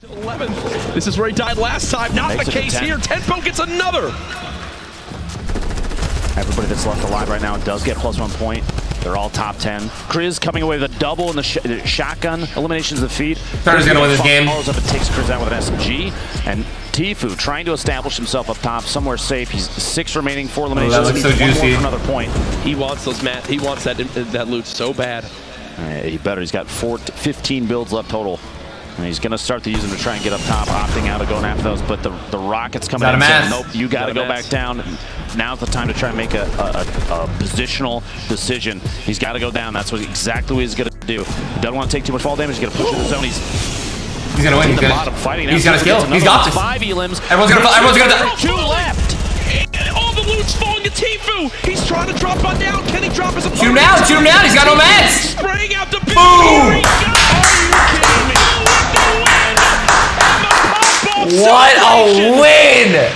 11th. This is where he died last time. Not the case here. Tempo gets another. Everybody that's left alive right now does get +1 point. They're all top 10. Kriz coming away with a double in the shotgun. Eliminations of the feed. Turner's gonna win this game. Follows up and takes Kriz out with an SMG. And TFU trying to establish himself up top, somewhere safe. He's 6 remaining, 4 eliminations. That looks so juicy. For another point. He wants those He wants that loot so bad. He better. He's got 15 builds left total. And he's going to start to use them to try and get up top, opting out of going after those. But the rockets coming in. Nope, you got to go back down. Now's the time to try and make a positional decision. He's got to go down. That's exactly what he's going to do. Doesn't want to take too much fall damage. He's going to push in the zone. He's going to win. He's fighting. He's got a skill. He's got this. 5 elims. Everyone's going to 2 left. All the loot's falling to TFU. He's trying to drop on down. Can he drop his opponent? Shoot him down. Shoot him down. He's got no mats. Spraying out the boom. What a win!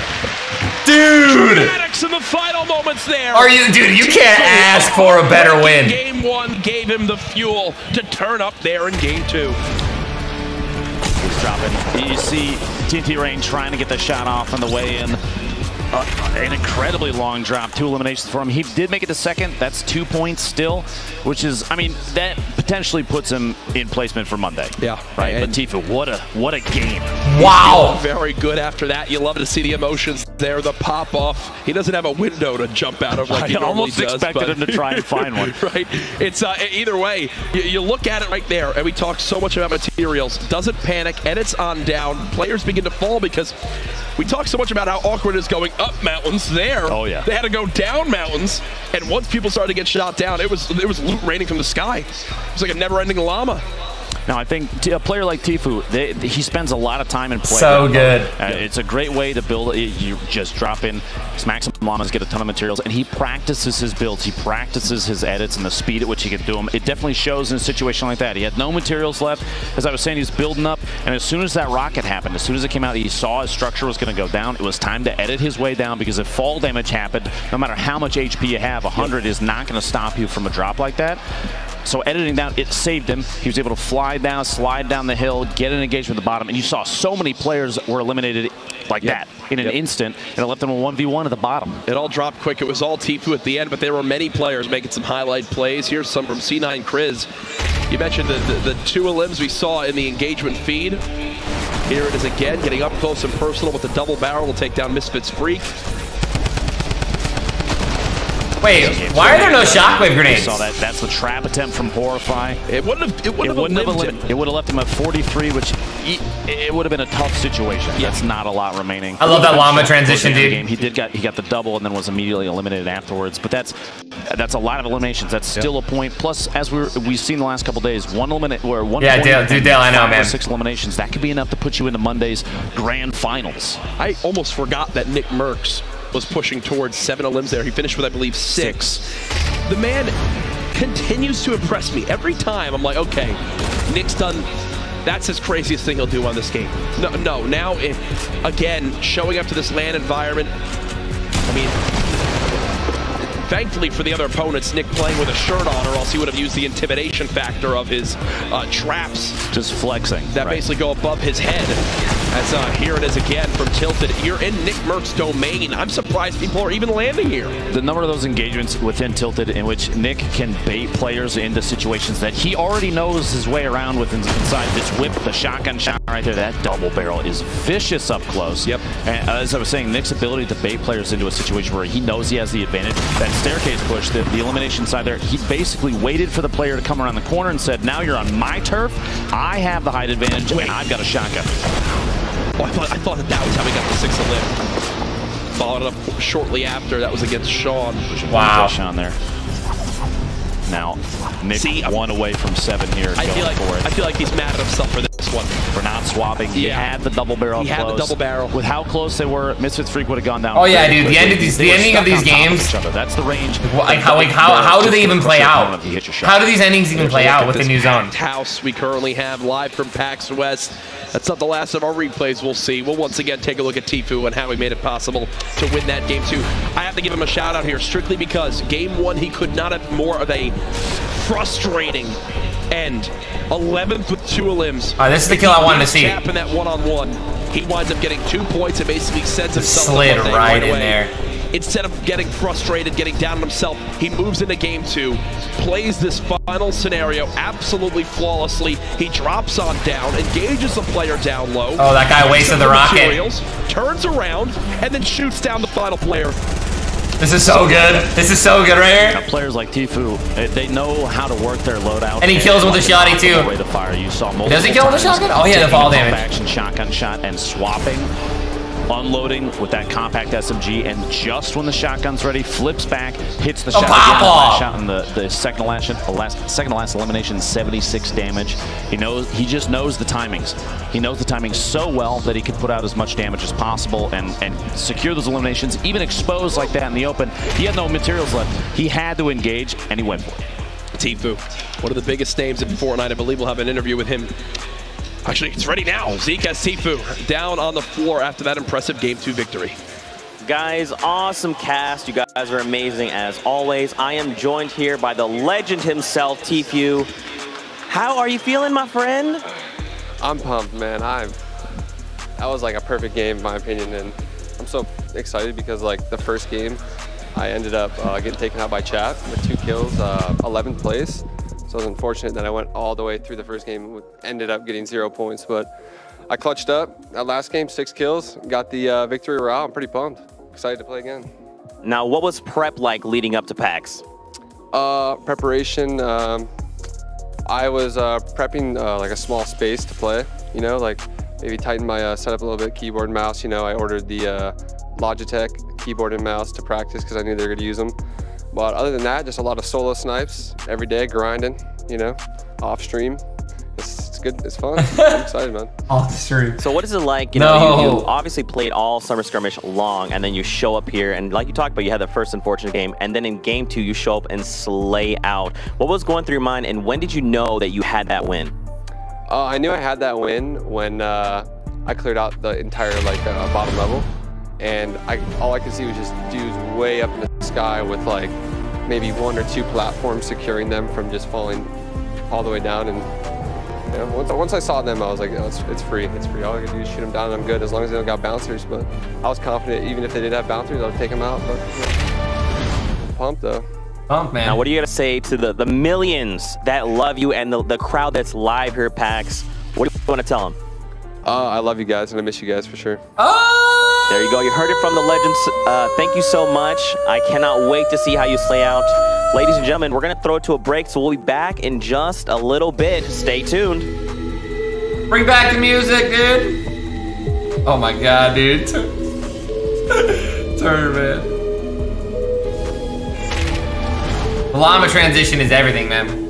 Dude! In the final moments there. Are you, dude, you can't ask for a better win. Game 1 gave him the fuel to turn up there in game 2. He's dropping. You see TNT Rain trying to get the shot off on the way in. An incredibly long drop, 2 eliminations for him. He did make it to second. That's 2 points still, which is, I mean, that potentially puts him in placement for Monday. Yeah. Right. But Tifu, what a game. Wow. Very good after that. You love to see the emotions there, the pop off. He doesn't have a window to jump out of like he normally does. I almost expected him to try and find one. Right. It's either way, you look at it right there, and we talk so much about materials. Doesn't panic, and it's on down. Players begin to fall because we talk so much about how awkward it is going up mountains there. Oh yeah. They had to go down mountains, and once people started to get shot down, it was loot raining from the sky. It was like a never-ending llama. Now, I think a player like Tifu, he spends a lot of time in play. So good. It's a great way to build. You just drop in. His maximum llamas get a ton of materials, and he practices his builds. He practices his edits and the speed at which he can do them. It definitely shows in a situation like that. He had no materials left. As I was saying, he's building up, and as soon as that rocket happened, as soon as it came out, he saw his structure was going to go down. It was time to edit his way down because if fall damage happened, no matter how much HP you have, 100 is not going to stop you from a drop like that. So editing down, it saved him. He was able to fly down, slide down the hill, get an engagement at the bottom, and you saw so many players were eliminated like that in an instant, and it left them a 1v1 at the bottom. It all dropped quick. It was all Tifu at the end, but there were many players making some highlight plays. Here's some from C9 Kriz. You mentioned the 2 elims we saw in the engagement feed. Here it is again, getting up close and personal with the double barrel. Will take down Misfits Freak. Wait, why are there no shockwave grenades? Saw that. That's the trap attempt from Horrify. It wouldn't have left him at 43, which it would have been a tough situation. Yeah. That's not a lot remaining. I love that llama transition, dude. He got the double and then was immediately eliminated afterwards. But that's a lot of eliminations. That's still a point. Plus, as we've seen the last couple days, one eliminate or one. Yeah, Dale, I know, man. 6 eliminations. That could be enough to put you into Monday's grand finals. I almost forgot that Nick Merckx was pushing towards 7 elims there. He finished with, I believe, 6. The man continues to impress me. Every time I'm like, okay, Nick's done, that's his craziest thing he'll do on this game. No, now, again, showing up to this LAN environment, I mean, thankfully for the other opponents, Nick playing with a shirt on, or else he would have used the intimidation factor of his traps. Just flexing. That basically go above his head. As here it is again from Tilted. You're in Nick Merck's domain. I'm surprised people are even landing here. The number of those engagements within Tilted in which Nick can bait players into situations that he already knows his way around with inside this whip, the shotgun shot right there. That double barrel is vicious up close. Yep. And as I was saying, Nick's ability to bait players into a situation where he knows he has the advantage. That staircase push, the elimination side there, he basically waited for the player to come around the corner and said, now you're on my turf. I have the height advantage, and I've got a shotgun. Oh, I thought that was how we got the 6th elim. Followed it up shortly after. That was against Sean. Wow. Sean there. Now, Nick 1 away from 7 here. I feel like he's mad at himself for this one. For not swapping. He had the double barrel. He had the double barrel. With how close they were, Misfits Freak would have gone down. Oh yeah, dude. The ending of these games. That's the range. How do they even play out? How do these endings even play out with the new zone? House we currently have live from PAX West. That's not the last of our replays. We'll see. We'll once again take a look at Tifu and how he made it possible to win that game 2. I have to give him a shout out here strictly because game 1 he could not have more of a frustrating end. 11th with 2 limbs. Oh, this is the kill I wanted to see. In that one-on-one, he winds up getting 2 points and basically sends himself slid right in there. Instead of getting frustrated, getting down on himself, he moves into game 2, plays this final scenario absolutely flawlessly. He drops on down, engages the player down low. Oh, that guy wasted the rocket. Turns around, and then shoots down the final player. This is so good. This is so good right here. Now, players like Tfue, they know how to work their loadout. And he kills him with a shotty too. The fire. You saw does he kill him with a shotgun? Oh yeah, the fall damage. Action shotgun shot and swapping. Unloading with that compact SMG, and just when the shotgun's ready, flips back, hits the shot in the second to last elimination, 76 damage. He just knows the timings. He knows the timings so well that he can put out as much damage as possible and secure those eliminations, even exposed like that in the open. He had no materials left. He had to engage, and he went for it. Tfue, one of the biggest names in Fortnite. I believe we'll have an interview with him. Actually, it's ready now. Zeke has Tfue down on the floor after that impressive Game 2 victory. Guys, awesome cast. You guys are amazing as always. I am joined here by the legend himself, Tfue. How are you feeling, my friend? I'm pumped, man. That was like a perfect game, in my opinion, and I'm so excited because like the first game, I ended up getting taken out by chat with 2 kills, 11th place. So it was unfortunate that I went all the way through the first game, ended up getting 0 points, but I clutched up. That last game, 6 kills, got the victory royale. I'm pretty pumped. Excited to play again. Now, what was prep like leading up to PAX? Preparation, I was prepping like a small space to play, like maybe tighten my setup a little bit, keyboard and mouse. I ordered the Logitech keyboard and mouse to practice because I knew they were going to use them. But other than that, just a lot of solo snipes every day, grinding, off stream. It's good, it's fun. I'm excited, man. Off stream. So what is it like, you obviously played all Summer Skirmish long, and then you show up here, and like you talked about, you had the first unfortunate game, and then in game 2, you show up and slay out. What was going through your mind, and when did you know that you had that win? I knew I had that win when I cleared out the entire bottom level. And all I could see was just dudes way up in the sky with like maybe 1 or 2 platforms securing them from just falling all the way down. And once I saw them, I was like, oh, it's free. It's free. All I can do is shoot them down and I'm good as long as they don't got bouncers. But I was confident even if they did have bouncers, I would take them out. But pumped though. Pumped, man. Now, what are you going to say to the millions that love you and the crowd that's live here at PAX? What do you want to tell them? I love you guys and I miss you guys for sure. There you go. You heard it from the legends. Thank you so much. I cannot wait to see how you slay out. Ladies and gentlemen, we're going to throw it to a break, so we'll be back in just a little bit. Stay tuned. Bring back the music, dude. Oh my God, dude. Turn, man. The llama transition is everything, man.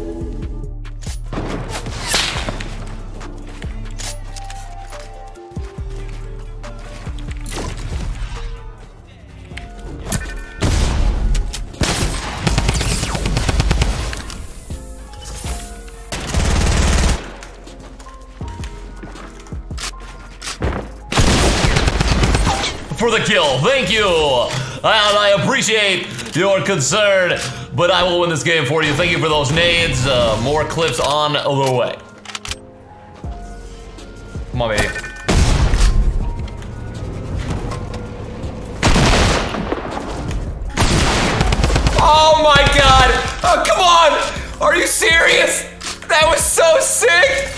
For the kill, thank you, and I appreciate your concern, but I will win this game for you. Thank you for those nades. More clips on the way. Come on, baby. Oh my God! Oh, come on! Are you serious? That was so sick!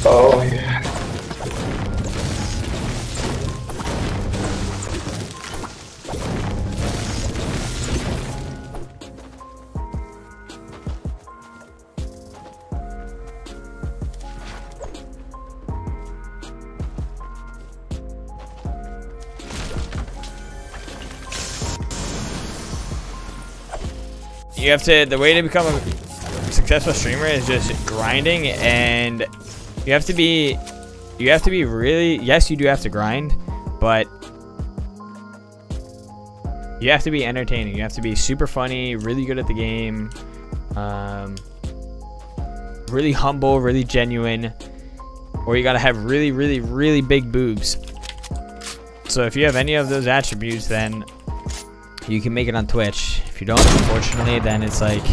Oh yeah. You have to, the way to become a successful streamer is just grinding, and you have to be really, yes, you do have to grind, but you have to be entertaining. You have to be super funny, really good at the game, really humble, really genuine, or you gotta have really, really, really big boobs. So if you have any of those attributes, then you can make it on Twitch. If you don't, unfortunately, then it's like